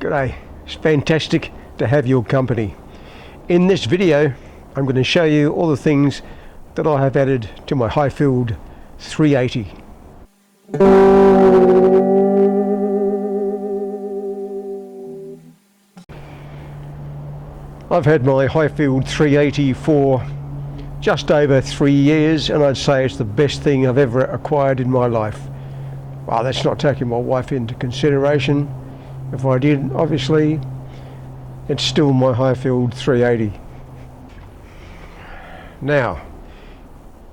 G'day, it's fantastic to have your company. In this video I'm going to show you all the things that I have added to my Highfield 380. I've had my Highfield 380 for just over 3 years, and I'd say it's the best thing I've ever acquired in my life. Well, that's not taking my wife into consideration. If I did, obviously, it's still my Highfield 380. Now,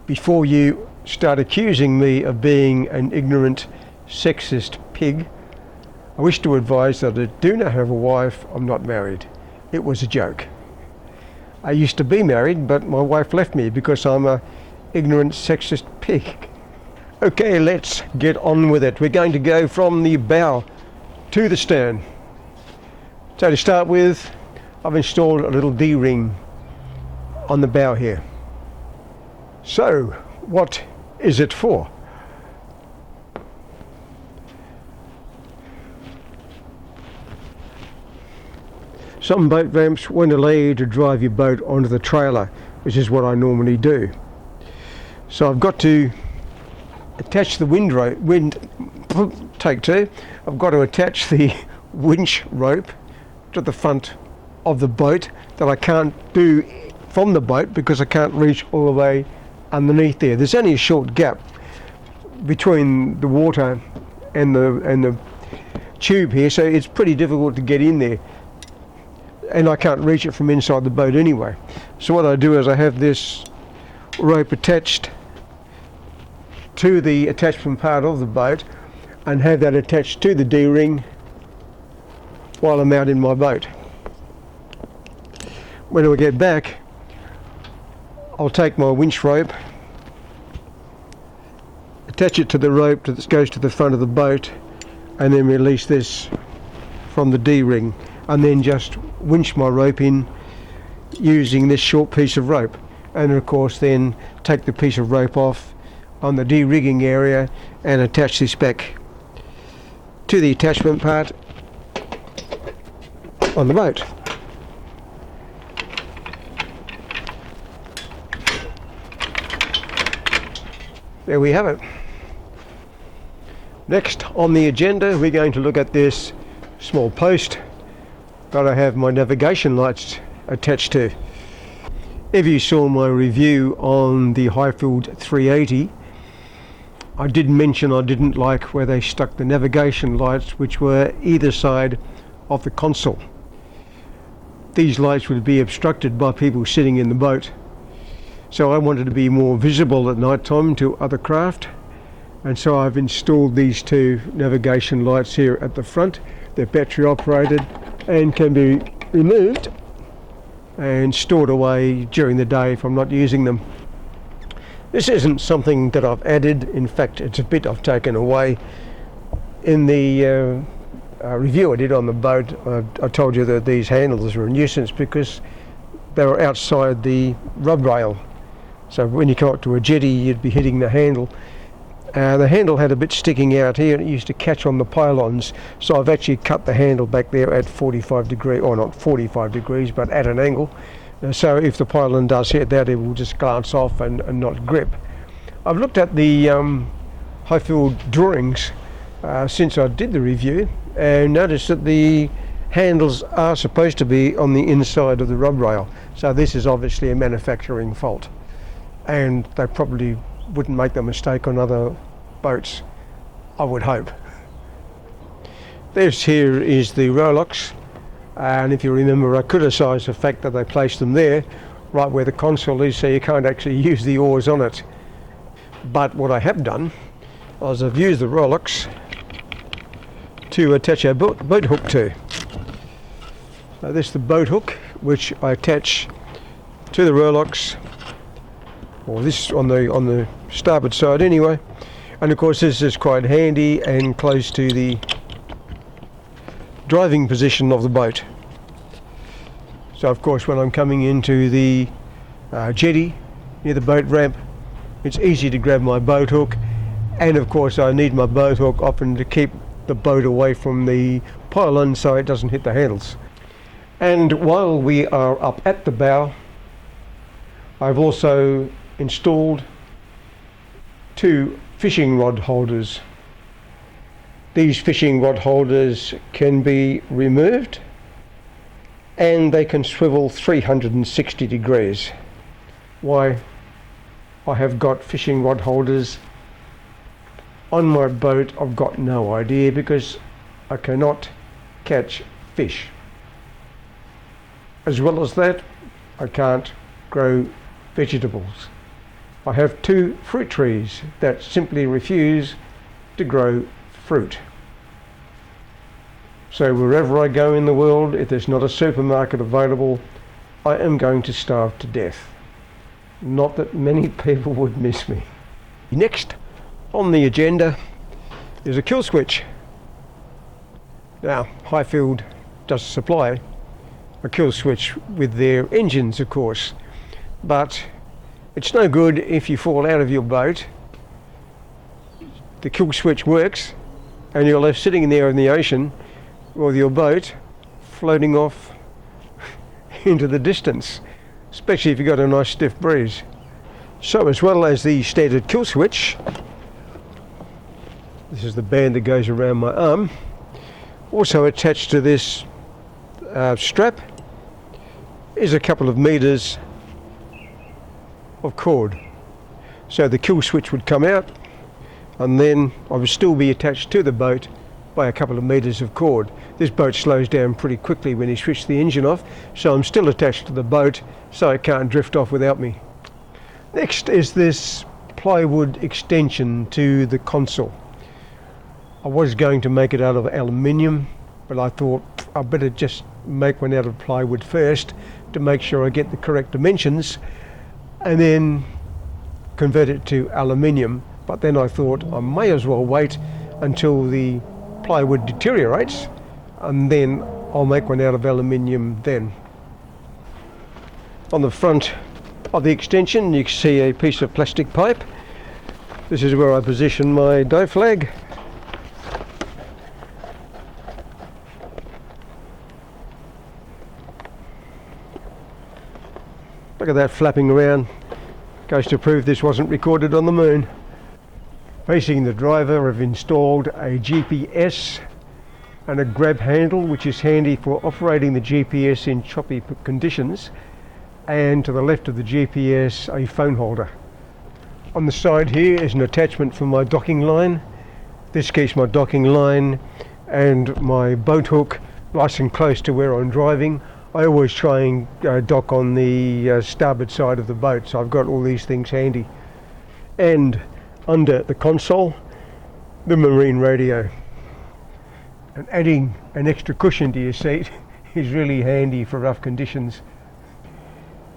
before you start accusing me of being an ignorant, sexist pig, I wish to advise that I do not have a wife. I'm not married. It was a joke. I used to be married, but my wife left me because I'm a ignorant, sexist pig. Okay, let's get on with it. We're going to go from the bow to the stern. So to start with, I've installed a little D-ring on the bow here. So, what is it for? Some boat ramps won't allow you to drive your boat onto the trailer, which is what I normally do. So I've got to attach the I've got to attach the winch rope to the front of the boat that I can't do from the boat because I can't reach all the way underneath there. There's only a short gap between the water and the tube here, so it's pretty difficult to get in there, and I can't reach it from inside the boat anyway. So what I do is I have this rope attached to the attachment part of the boat and have that attached to the D-ring while I'm out in my boat. When I get back, I'll take my winch rope, attach it to the rope that goes to the front of the boat, and then release this from the D-ring, and then just winch my rope in using this short piece of rope, and of course then take the piece of rope off on the de-rigging area and attach this back to the attachment part on the boat. There we have it. Next on the agenda, we're going to look at this small post that I have my navigation lights attached to. If you saw my review on the Highfield 380, I did mention I didn't like where they stuck the navigation lights, which were either side of the console. These lights would be obstructed by people sitting in the boat, so I wanted to be more visible at night time to other craft, and so I've installed these two navigation lights here at the front. They're battery operated and can be removed and stored away during the day if I'm not using them. This isn't something that I've added. In fact, it's a bit I've taken away. In the review I did on the boat, I told you that these handles were a nuisance because they were outside the rub rail. So when you come up to a jetty, you'd be hitting the handle. The handle had a bit sticking out here, and it used to catch on the pylons. So I've actually cut the handle back there at 45 degrees, or not 45 degrees, but at an angle. So if the pylon does hit that, it will just glance off and not grip. I've looked at the Highfield drawings since I did the review, and noticed that the handles are supposed to be on the inside of the rub rail. So this is obviously a manufacturing fault, and they probably wouldn't make the mistake on other boats, I would hope. This here is the rowlocks, and if you remember, I criticised the fact that they placed them there right where the console is, so you can't actually use the oars on it. But what I have done is I've used the rowlocks to attach a boat hook to. Now this is the boat hook which I attach to the rowlocks, or this on the starboard side anyway, and of course this is quite handy and close to the driving position of the boat. So of course when I'm coming into the jetty near the boat ramp, it's easy to grab my boat hook, and of course I need my boat hook often to keep the boat away from the pylon so it doesn't hit the handles. And while we are up at the bow, I've also installed 2 fishing rod holders. These fishing rod holders can be removed and they can swivel 360 degrees. Why I have got fishing rod holders on my boat, I've got no idea, because I cannot catch fish. As well as that, I can't grow vegetables. I have 2 fruit trees that simply refuse to grow fruit. So wherever I go in the world, if there's not a supermarket available, I am going to starve to death. Not that many people would miss me. Next on the agenda is a kill switch. Now, Highfield does supply a kill switch with their engines, of course, but it's no good if you fall out of your boat. The kill switch works and you're left sitting there in the ocean with your boat floating off into the distance, especially if you've got a nice stiff breeze. So as well as the standard kill switch, this is the band that goes around my arm, also attached to this strap is a couple of meters of cord. So the kill switch would come out and then I would still be attached to the boat by a couple of meters of cord. This boat slows down pretty quickly when you switch the engine off, so I'm still attached to the boat so it can't drift off without me. Next is this plywood extension to the console. I was going to make it out of aluminium, but I thought I'd better just make one out of plywood first to make sure I get the correct dimensions and then convert it to aluminium. But then I thought I may as well wait until the plywood deteriorates and then I'll make one out of aluminium then. On the front of the extension you can see a piece of plastic pipe. This is where I position my dive flag. Look at that flapping around. Goes to prove this wasn't recorded on the moon. Facing the driver, I've installed a GPS and a grab handle, which is handy for operating the GPS in choppy conditions, and to the left of the GPS a phone holder. On the side here is an attachment for my docking line. This keeps my docking line and my boat hook nice and close to where I'm driving. I always try and dock on the starboard side of the boat, so I've got all these things handy. And under the console, the marine radio. And adding an extra cushion to your seat is really handy for rough conditions.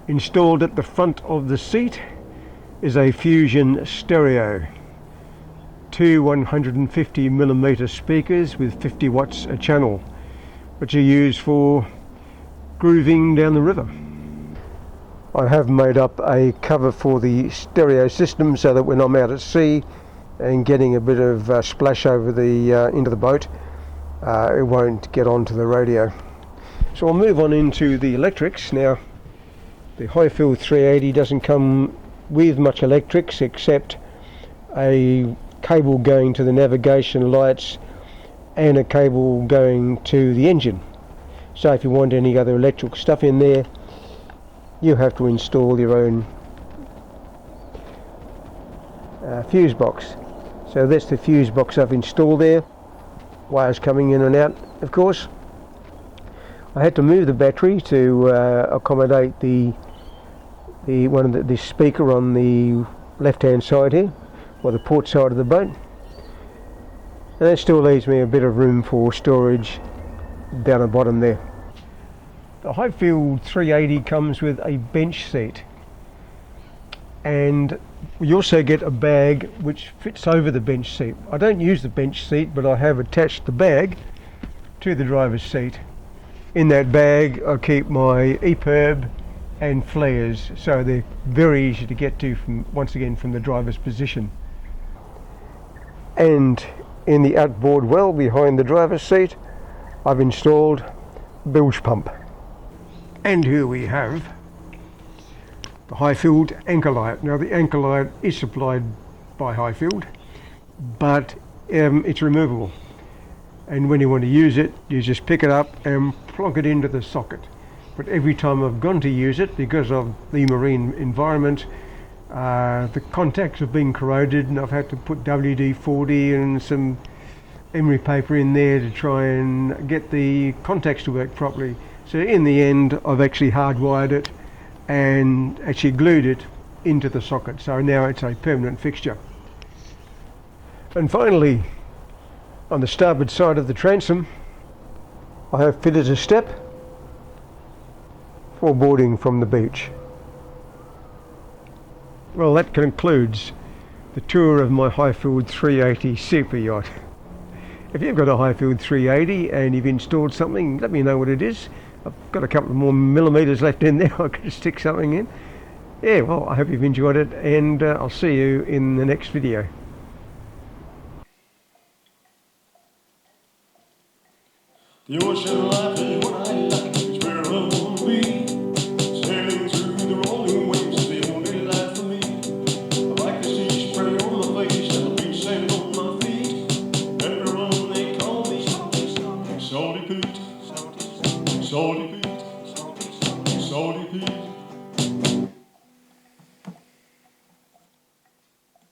Installed at the front of the seat is a Fusion stereo. 2 150mm speakers with 50 watts a channel, which are used for grooving down the river. I have made up a cover for the stereo system so that when I'm out at sea and getting a bit of splash over the into the boat, it won't get onto the radio. So I'll move on into the electrics. Now, the Highfield 380 doesn't come with much electrics except a cable going to the navigation lights and a cable going to the engine. So if you want any other electrical stuff in there, you have to install your own fuse box. So that's the fuse box I've installed there. Wires coming in and out, of course. I had to move the battery to accommodate the speaker on the left-hand side here, or the port side of the boat. And that still leaves me a bit of room for storage down the bottom there. The Highfield 380 comes with a bench seat, and you also get a bag which fits over the bench seat. I don't use the bench seat, but I have attached the bag to the driver's seat. In that bag I keep my EPIRB and flares, so they're very easy to get to from, once again, from the driver's position. And in the outboard well behind the driver's seat, I've installed bilge pump. And here we have the Highfield anchor light. Now the anchor light is supplied by Highfield, but it's removable. And when you want to use it, you just pick it up and plug it into the socket. But every time I've gone to use it, because of the marine environment, the contacts have been corroded, and I've had to put WD-40 and some emery paper in there to try and get the contacts to work properly. So in the end, I've actually hardwired it and actually glued it into the socket. So now it's a permanent fixture. And finally, on the starboard side of the transom, I have fitted a step for boarding from the beach. Well, that concludes the tour of my Highfield 380 super yacht. If you've got a Highfield 380 and you've installed something, let me know what it is. I've got a couple more millimeters left in there, I could stick something in. Yeah, well, I hope you've enjoyed it, and I'll see you in the next video. The ocean life is what I like, it's where I want to be. Sailing through the rolling waves is the only life for me. I like the sea spray on my face and the beach sand on my feet. Everyone they call me Salty Pete, Salty Pete.